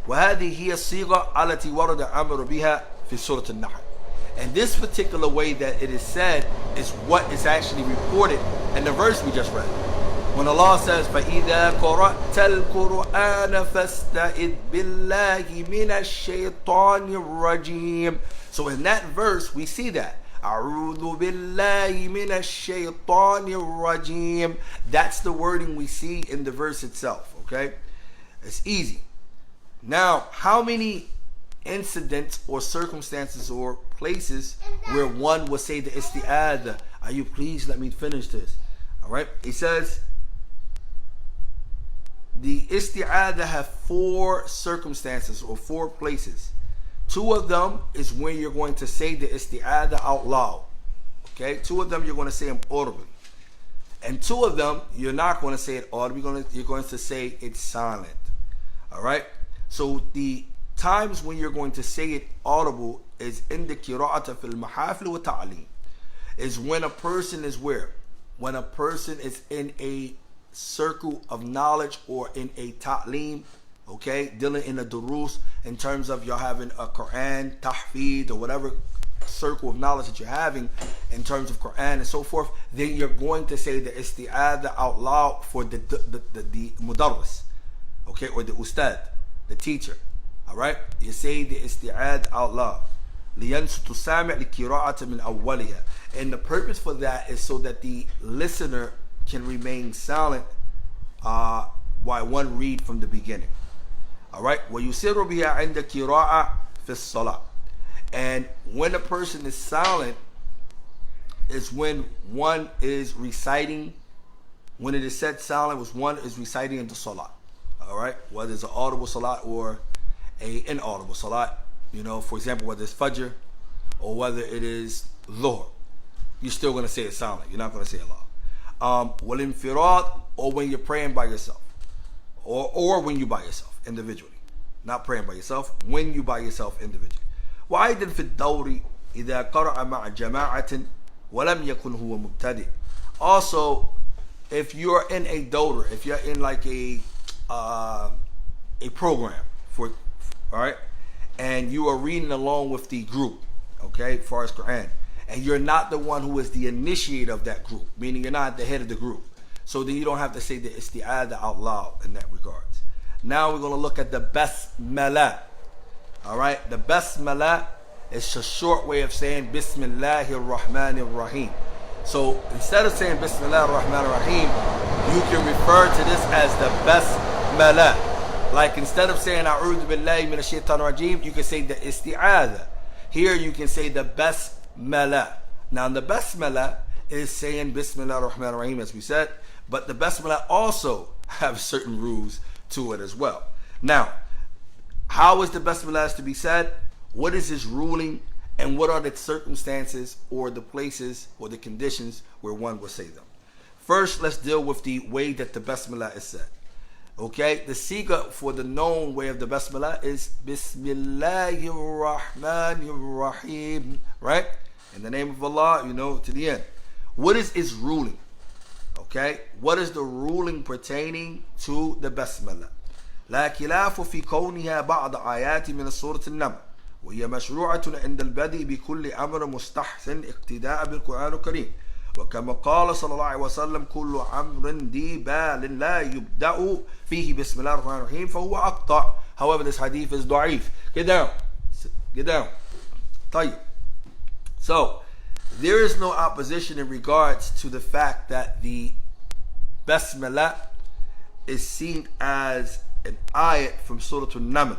وهذه هي الصيغة التي ورد الأمر بها في سورة النحل. And this particular way that it is said is what is actually reported in the verse we just read. When Allah says, فَإِذَا قَرَأْتَ الْقُرْآنَ فَاسْتَعِذْ بِاللَّهِ مِنَ الشَّيْطَانِ الرَّجِيمِ. So in that verse we see that. أَعُوذُ بِاللَّهِ مِنَ الشَّيْطَانِ الرَّجِيمِ. That's the wording we see in the verse itself. Okay? It's easy. Now, how many incidents or circumstances or places where one will say the isti'adah? Are you please let me finish this? All right. He says the isti'adah have 4 circumstances or 4 places. 2 of them is when you're going to say the isti'adah out loud. Okay. 2 of them you're going to say them audibly, and 2 of them you're not going to say it audibly. You're going to say it silent. All right. So the times when you're going to say it audible is in the qira'ata fil mahafil wa ta'aleem. Is when a person is where? When a person is in a circle of knowledge or in a ta'aleem, okay, dealing in a durus, in terms of you're having a Quran, tahfid, or whatever circle of knowledge that you're having in terms of Quran and so forth, then you're going to say the isti'adah out loud for the mudarris, okay, or the ustad, the teacher. All right, you say the isti'ad out loud. لِيَنْسُتُ سَامِعْ لِكِرَاءَةٍ مِنْ أَوَّلِهَا. And the purpose for that is so that the listener can remain silent while one read from the beginning. All right, وَيُسِرُّ بِهَا عِنْدَ كِرَاءَةٍ فِي الصَّلَاةِ. And when a person is silent is when one is reciting. When it is said silent, was one is reciting in the salah. All right, whether it's an audible salat or a inaudible salat, you know, for example, whether it's fajr or whether it is dhuhr, you're still going to say it silent. You're not going to say it loud. Wal infirad, or when you're praying by yourself, or when you by yourself individually, not praying by yourself, when you by yourself individually. وأيضا في الدور إذا قرأ مع جماعة ولم يكن هو مبتدئ. Also, if you're in a dawr, if you're in like a program for, all right, and you are reading along with the group, okay, as far as Quran, and you're not the one who is the initiator of that group, meaning you're not the head of the group, so then you don't have to say the isti'adah out loud in that regards. Now we're going to look at the basmalah. All right, the basmalah is a short way of saying Bismillahir Rahmanir Rahim. So instead of saying Bismillahir Rahmanir Rahim, you can refer to this as the basmalah. Like instead of saying A'udhu billahi minash shaitanir rajim, you can say the isti'adah. Here you can say the basmalah. Now the Basmala is saying Bismillah ar-Rahman ar-Rahim, as we said, but the Basmala also have certain rules to it as well. Now, how is the Basmala to be said? What is its ruling? And what are the circumstances or the places or the conditions where one will say them? First, let's deal with the way that the Basmala is said. Okay, the siga for the known way of the Basmala is Bismillahir Rahmanir Rahim, right? In the name of Allah, to the end. What is its ruling? Okay, what is the ruling pertaining to the Basmala? لا خلاف في كونها بعض آيات من سورة النمل وهي مشروعة عند البدء بكل أمر مستحسن اقتداء بالقرآن الكريم وكما قال صلى الله عليه وسلم كل أمر ذي بال لا يبدأ فيه بسم الله الرحمن الرحيم فهو أقطع. However, this hadith is ضعيف. Get down. طيب. So, there is no opposition in regards to the fact that the Basmala is seen as an ayat from Surah Al-Naml,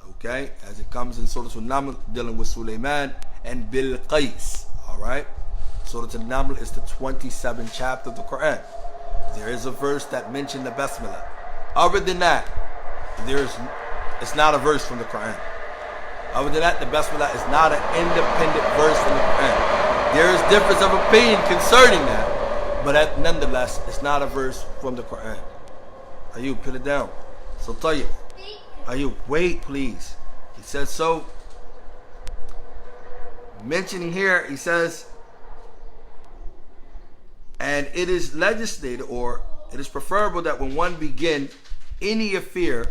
okay, as it comes in Surah Al-Naml dealing with Sulaiman and Bilqais. Alright, Surah Al-Naml is the 27th chapter of the Quran. There is a verse that mentioned the Basmala. Other than that, it's not a verse from the Quran. Other than that, the Basmala is not an independent verse from the Quran. There is difference of opinion concerning that, but nonetheless, it's not a verse from the Quran. Ayub, put it down. So Tayyib, Ayub, wait please. He says so. Mentioning here, he says, and it is legislated, or it is preferable that when one begin any affair,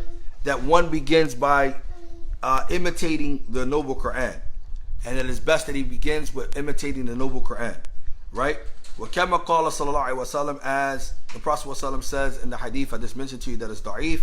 that one begins by imitating the noble Quran. And it is best that he begins with imitating the noble Quran. Right? وَكَمَا قَالَ صَلَى اللَّهُ عَلَيْهِ وَسَلَّمَ, as the Prophet ﷺ says in the hadith I just mentioned to you that is da'if,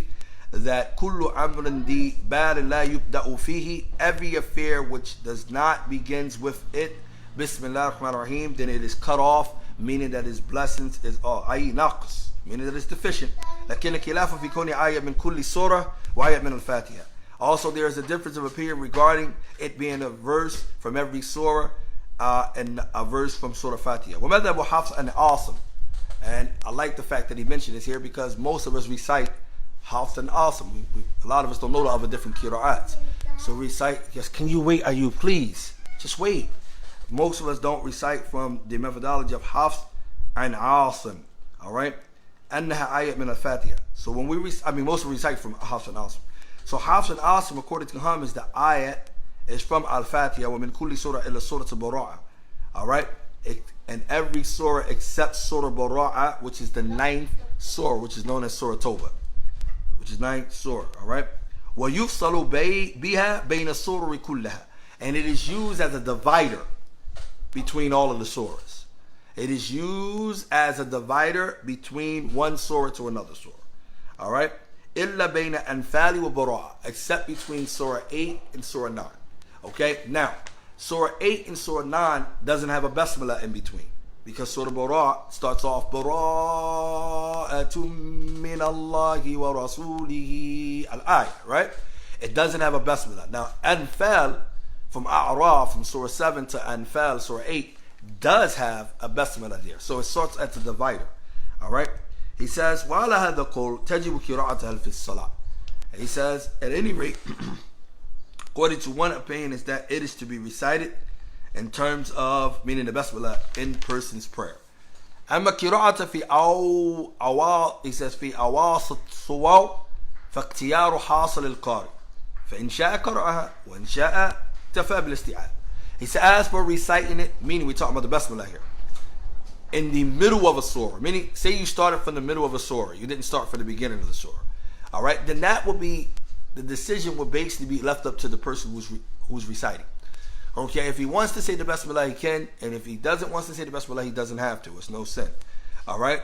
that كُلُّ أَمْرٍ ذِي بَالٍ لَا يُبْدَأُ فِيهِ, every affair which does not begins with it, Bismillah ar-Rahman ar-Rahim, then it is cut off, meaning that his blessings is all, أي ناقص, meaning that it's deficient. لكن خلاف في كون آية من كل سورة وآية من الفاتحة. Also, there is a difference of opinion regarding it being a verse from every surah and a verse from Surah Fatiha. وَمَذَهَبُ حَفْص and Asim. And I like the fact that he mentioned this here because most of us recite Hafs and Asim. A lot of us don't know the other different qira'ats. So recite, yes, can you wait, Ayub, please? Just wait. Most of us don't recite from the methodology of Hafs and Asim. Alright? أَنَّهَا آيَةٌ مِنَ الْفَاتِحَةِ. So when we most of us recite from Hafs and Asim. So Hafs and Asim, according to him, is the ayat is from Al-Fatiha, وَمِن كُلِّ سُورَةٍ إِلَّا سُورَةَ بَرَاءَةٍ. Alright? And every surah except Surah Bara'ah, which is the 9th surah, which is known as Surah Tawbah, which is 9th surah. Alright? وَيُفْصَلُ بِهَا بَيْنَ السُّورِ كُلَّهَا. And it is used as a divider between all of the surahs. It is used as a divider between one surah to another surah. Alright? إِلَّا بَيْنَ أَنْفَالِ وَبَرَاءَ, except between Surah 8 and Surah 9. Okay? Now, Surah 8 and Surah 9 doesn't have a Basmala in between. Because Surah Bara'ah starts off Bara'atun min Allahi wa rasulihi al-ayah, right? It doesn't have a Basmala. Now, Anfal from A'raf, from Surah 7 to Anfal, Surah 8, does have a Basmala there. So it starts at the divider. Alright? He says, وَعَلَى هَذَا قُولْ تَجِبُ قِرَاءَتَهَا فِي الصَّلَاةِ. He says, at any rate, according to one opinion, is that it is to be recited in terms of, meaning the Basmala, in person's prayer. أما قراءة في he says في أواصل الصواو فاختيار حاصل القارئ فإن شاء قرأها وإن شاء اكتفى بالاستيعاب. He says, as for reciting it, meaning we're talking about the Basmala here, in the middle of a surah, meaning say you started from the middle of a surah, you didn't start from the beginning of the surah, all right, then that would be, the decision would basically be left up to the person who's reciting. Okay, if he wants to say the Basmala, he can, and if he doesn't want to say the Basmala, he doesn't have to. It's no sin. All right,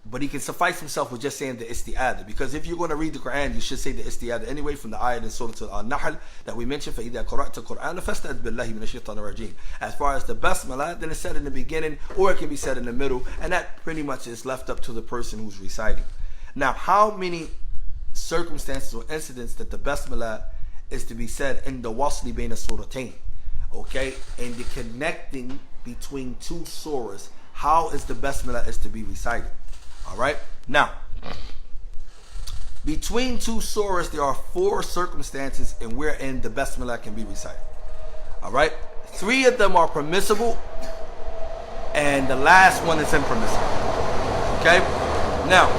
but he can suffice himself with just saying the isti'adah, because if you're going to read the Quran, you should say the isti'adah anyway from the ayat in Surah Al-Nahl that we mentioned. فَإِذَا قَرَأْتَ الْقُرْآنَ فَاسْتَعِذْ بِاللَّهِ مِنَ الشَّيْطَانِ الرَّجِيمِ. As far as the Basmala, then it's said in the beginning, or it can be said in the middle, and that pretty much is left up to the person who's reciting. Now, how many circumstances or incidents that the Basmala is to be said in the wasli bayna suratayn? Okay, and the connecting between two surahs. How is the basmala is to be recited? All right. Now, between two surahs, there are 4 circumstances in wherein the basmala can be recited. All right. 3 of them are permissible, and the last one is impermissible. Okay. Now,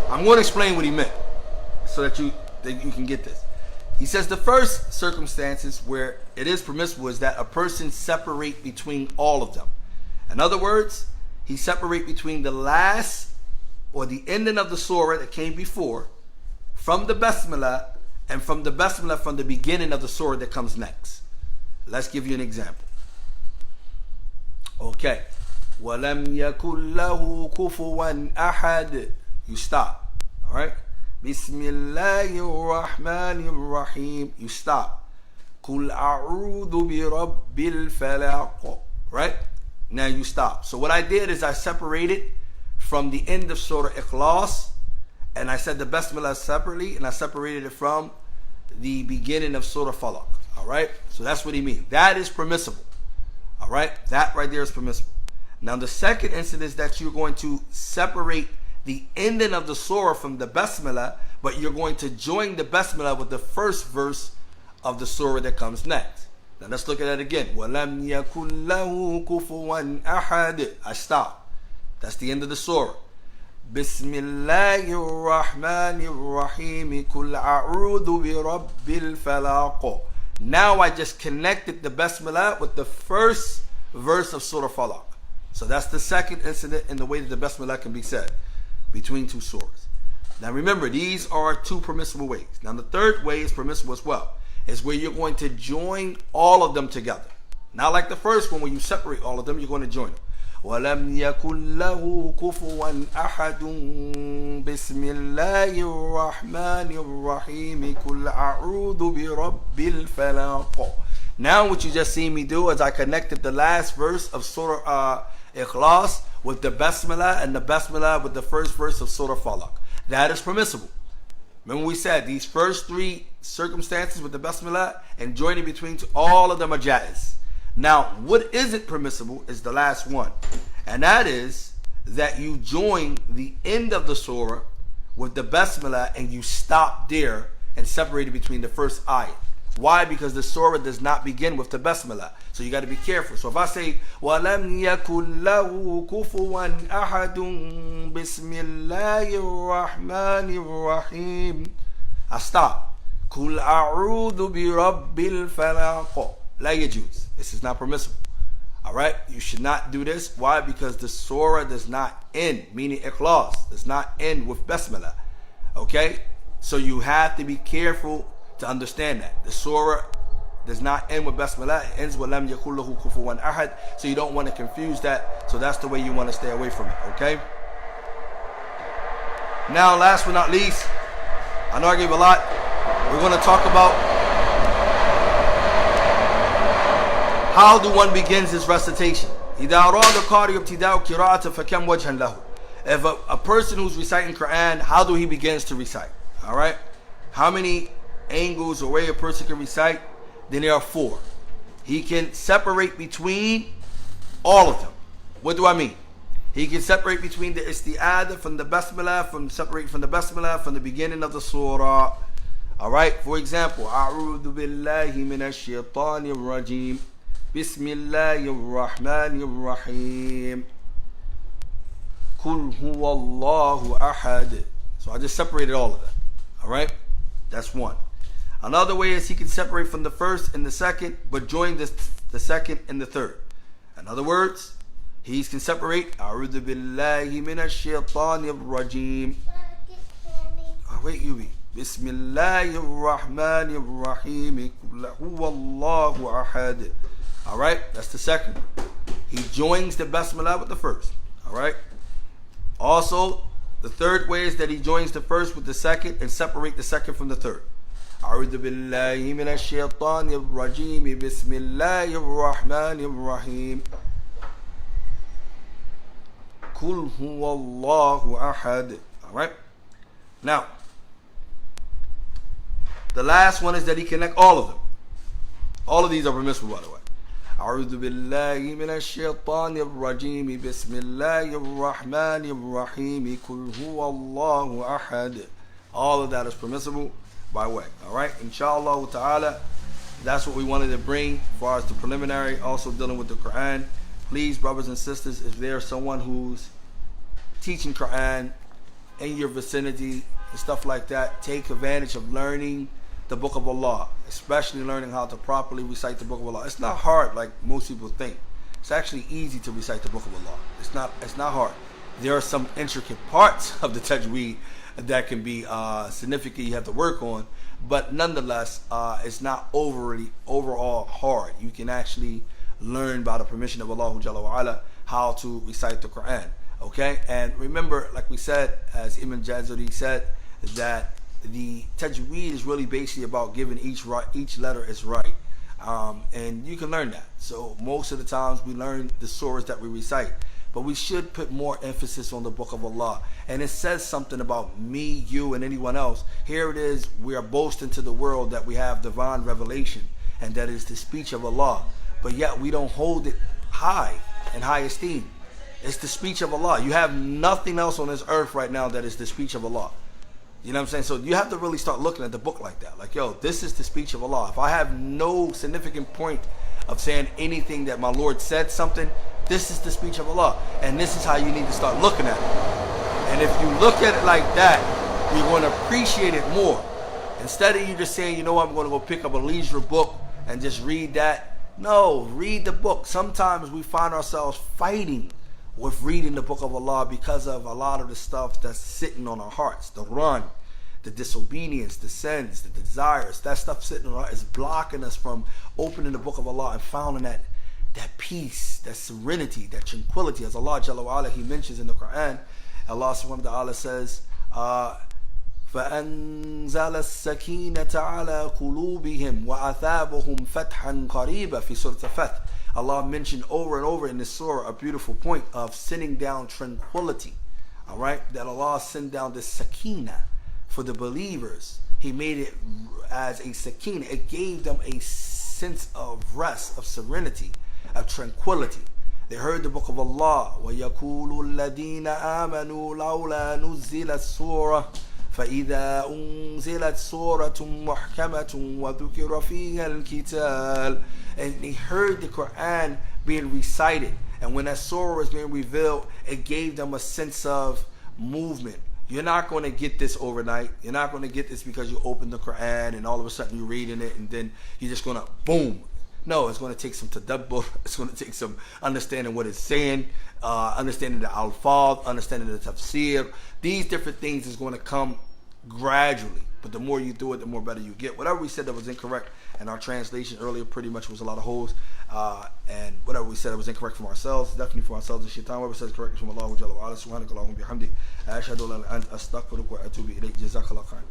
I'm going to explain what he meant so that you can get this. He says the first circumstances where it is permissible is that a person separate between all of them. In other words, he separate between the last or the ending of the surah that came before from the basmala and from the basmala from the beginning of the surah that comes next. Let's give you an example. Okay. وَلَمْ يَكُنْ لَهُ كُفُوًا أَحَدٌ. You stop. All right. Bismillahirrahmanirrahim. You stop. Qul a'udhu bi rabbil falaq. Right? Now you stop. So what I did is I separated from the end of Surah Ikhlas, and I said the Basmala separately, and I separated it from the beginning of Surah Falaq. All right? So that's what he means. That is permissible. All right? That right there is permissible. Now the second incident is that you're going to separate the ending of the surah from the basmala, but you're going to join the basmala with the first verse of the surah that comes next. Now let's look at that again. وَلَمْ يَكُنْ لَهُ كُفُوًا أَحَدٌ. I stop. That's the end of the surah. Bismillahirrahmanirrahim. قُلْ أَعُوذُ بِرَبِّ الْفَلَاقِ. Now I just connected the basmala with the first verse of Surah Falaq. So that's the second incident in the way that the basmala can be said between two surahs. Now remember, these are 2 permissible ways. Now the third way is permissible as well. It's where you're going to join all of them together. Not like the first one where you separate all of them, you're going to join them. وَلَمْ يَكُنْ لَهُ كُفُوًا أَحَدٌ بِسْمِ اللَّهِ الرَّحْمَنِ الرَّحِيمِ قُلْ أَعُوذُ بِرَبِّ الْفَلَاقِ. Now what you just seen me do is I connected the last verse of Surah Ikhlas with the Basmala, and the Basmala with the first verse of Surah Falaq. That is permissible. Remember we said these first 3 circumstances with the Basmala and joining between all of them are jaiz. Now what isn't permissible is the last one, and that is that you join the end of the surah with the Basmala and you stop there and separate it between the first ayat. Why? Because the surah does not begin with the basmala. So you got to be careful. So if I say, وَلَمْ يَكُنْ لَهُ كُفُوًا أَحَدٌ بِسْمِ اللَّهِ الرَّحْمَنِ الرَّحِيمِ, I stop. قُلْ أَعُوذُ بِرَبِّ الْفَلَاقِ. La yajuz. This is not permissible. All right? You should not do this. Why? Because the surah does not end, meaning ikhlas, does not end with basmala. Okay? So you have to be careful to understand that. The surah does not end with basmala. It ends with lam yakul lahu kufuwan ahad. So you don't want to confuse that. So that's the way you want to stay away from it. Okay? Now, last but not least, I know I gave a lot. We're going to talk about how do one begins his recitation. إِذَا أَرَادَ قَارِئُ ابْتِدَاءُ قِرَاءَةً فَكَمْ وَجْهًا لَهُ. If a person who's reciting Quran, how do he begins to recite? All right? How many angles or way a person can recite? Then there are 4. He can separate between all of them. What do I mean? He can separate between the isti'adah from the basmala, from the beginning of the surah. All right? For example, أعوذ بالله من الشيطان الرجيم بسم الله الرحمن الرحيم قل هو الله أحد. So I just separated all of that. All right? That's one. Another way is he can separate from the first and the second, but join the second and the third. In other words, he can separate أعوذ بالله من الشيطان الرجيم. Oh, wait, Yubi. بسم الله الرحمن الرحيم قل هو الله أحد. All right, that's the second. He joins the basmala with the first. All right. Also, the third way is that he joins the first with the second and separate the second from the third. أعوذ بالله من الشيطان الرجيم بسم الله الرحمن الرحيم قل هو الله أحد. All right. Now, the last one is that he connect all of them. All of these are permissible, by the way. أعوذ بالله من الشيطان الرجيم بسم الله الرحمن الرحيم قل هو الله أحد. All of that is permissible by way. Alright, inshallah ta'ala, that's what we wanted to bring as far as the preliminary, also dealing with the Quran. Please, brothers and sisters, if there's someone who's teaching Quran in your vicinity and stuff like that, take advantage of learning the Book of Allah, especially learning how to properly recite the Book of Allah. It's not hard like most people think. It's actually easy to recite the Book of Allah. It's not hard. There are some intricate parts of the tajweed that can be significant you have to work on, but nonetheless, it's not overall hard. You can actually learn by the permission of Allah Jalla wa Ala how to recite the Quran. Okay, and remember, like we said, as Ibn Jazari said, that the tajweed is really basically about giving each letter its right, and you can learn that. So most of the times we learn the surahs that we recite, but we should put more emphasis on the Book of Allah. And it says something about me, you, and anyone else. Here it is, we are boasting to the world that we have divine revelation, and that is the speech of Allah, but yet we don't hold it high in high esteem. It's the speech of Allah. You have nothing else on this earth right now that is the speech of Allah. You know what I'm saying? So you have to really start looking at the book like that. Like, yo, this is the speech of Allah. If I have no significant point of saying anything that my Lord said something, this is the speech of Allah. And this is how you need to start looking at it. And if you look at it like that, you're going to appreciate it more. Instead of you just saying, you know what, I'm going to go pick up a leisure book and just read that. No, read the book. Sometimes we find ourselves fighting with reading the Book of Allah because of a lot of the stuff that's sitting on our hearts. The run, the disobedience, the sins, the desires, that stuff sitting on our hearts is blocking us from opening the Book of Allah and finding that peace, that serenity, that tranquility. As Allah Jalla wa Ala, He mentions in the Quran, Allah subhanahu wa ta'ala says, فَأَنزَلَ السَّكِينَةَ عَلَى قُلُوبِهِمْ وَأَثَابَهُمْ فَتْحًا قَرِيبًا في سورة الفتح. Allah mentioned over and over in this surah a beautiful point of sending down tranquility. Alright? That Allah sent down this sakina for the believers. He made it as a sakina. It gave them a sense of rest, of serenity, of tranquility. They heard the Book of Allah. وَيَقُولُ الَّذِينَ آمَنُوا لَوْلَا نُزِّلَتْ السُّورَةُ فَإِذَا أُنزِلَتْ سُورَةٌ مُحْكَمَةٌ وَذُكِرَ فِيهَا الْقِتَالُ. And they heard the Quran being recited, and when that surah was being revealed, it gave them a sense of movement. You're not going to get this overnight. You're not going to get this because you open the Quran and all of a sudden you're reading it and then you're just going to boom. No, it's going to take some tadabbur. It's going to take some understanding what it's saying, understanding the alfaz, understanding the tafsir. These different things is going to come gradually. But the more you do it, the more better you get. Whatever we said that was incorrect in our translation earlier pretty much was a lot of holes. And whatever we said that was incorrect from ourselves, definitely from ourselves, the shaitan. Whatever we said is correct from Allah Jalla wa Ala. Subhanaka Allahumma bihamdi. Ashhadu an la ilaha illa anta astaghfiruka wa atubu ilayk. Jazakallah khairan.